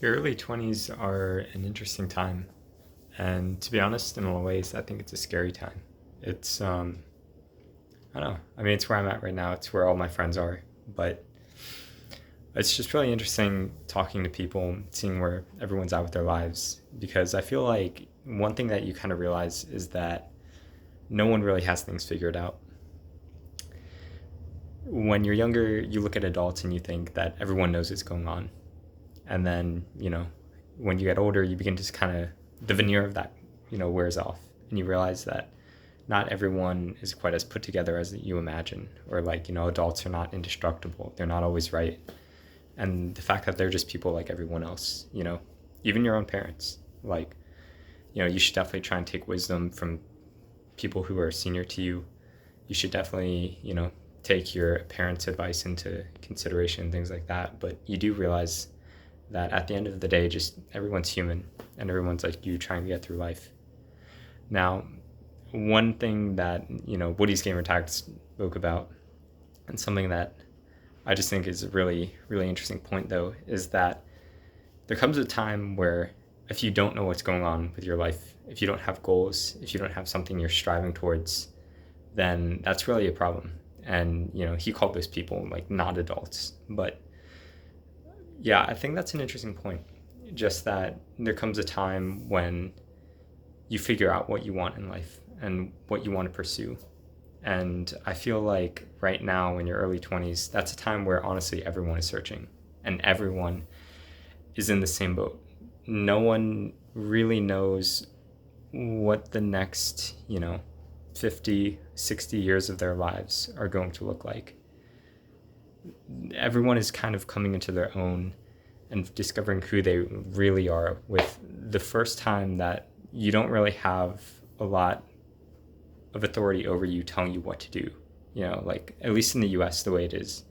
Your early 20s are an interesting time. And to be honest, in a lot of ways, I think it's a scary time. It's, I don't know. I mean, it's where I'm at right now. It's where all my friends are. But it's just really interesting talking to people, seeing where everyone's at with their lives. Because I feel like one thing that you kind of realize is that no one really has things figured out. When you're younger, you look at adults and you think that everyone knows what's going on. And then, when you get older, you begin to kind of, the veneer of that, wears off. And you realize that not everyone is quite as put together as you imagine. Or like, adults are not indestructible. They're not always right. And the fact that they're just people like everyone else, even your own parents. Like, you should definitely try and take wisdom from people who are senior to you. You should definitely, take your parents' advice into consideration and things like that. But you do realize that at the end of the day, just everyone's human and everyone's like you trying to get through life. Now, one thing that, Woody's Gamer Tag spoke about, and something that I just think is a really, really interesting point, though, is that there comes a time where if you don't know what's going on with your life, if you don't have goals, if you don't have something you're striving towards, then that's really a problem. And, he called those people like not adults. But yeah, I think that's an interesting point. Just that there comes a time when you figure out what you want in life and what you want to pursue. And I feel like right now in your early 20s, that's a time where honestly everyone is searching and everyone is in the same boat. No one really knows what the next, 50, 60 years of their lives are going to look like. Everyone is kind of coming into their own and discovering who they really are with the first time that you don't really have a lot of authority over you telling you what to do. Like at least in the US, the way it is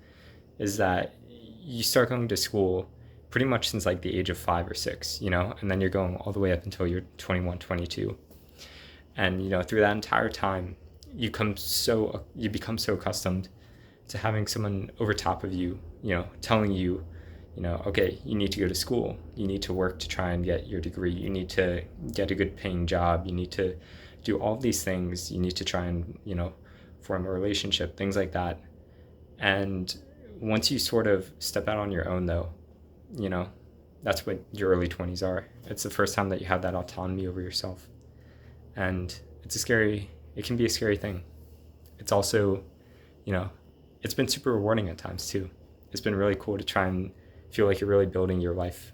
that you start going to school pretty much since like the age of 5 or 6, and then you're going all the way up until you're 21, 22. And, through that entire time, you become so accustomed to having someone over top of you, telling you, okay, you need to go to school. You need to work to try and get your degree. You need to get a good paying job. You need to do all these things. You need to try and, form a relationship, things like that. And once you sort of step out on your own, though, that's what your early 20s are. It's the first time that you have that autonomy over yourself. And it can be a scary thing. It's also, it's been super rewarding at times too. It's been really cool to try and feel like you're really building your life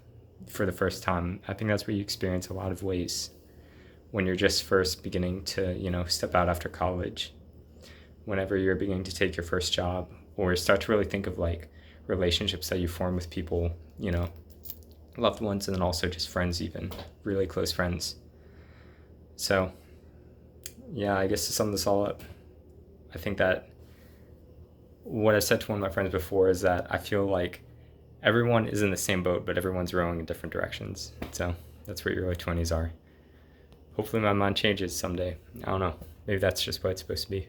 for the first time. I think that's what you experience a lot of ways when you're just first beginning to, step out after college, whenever you're beginning to take your first job or start to really think of like relationships that you form with people, loved ones, and then also just friends, even really close friends. So, yeah, I guess to sum this all up, I think that what I said to one of my friends before is that I feel like everyone is in the same boat, but everyone's rowing in different directions. So that's what your early 20s are. Hopefully my mind changes someday. I don't know. Maybe that's just what it's supposed to be.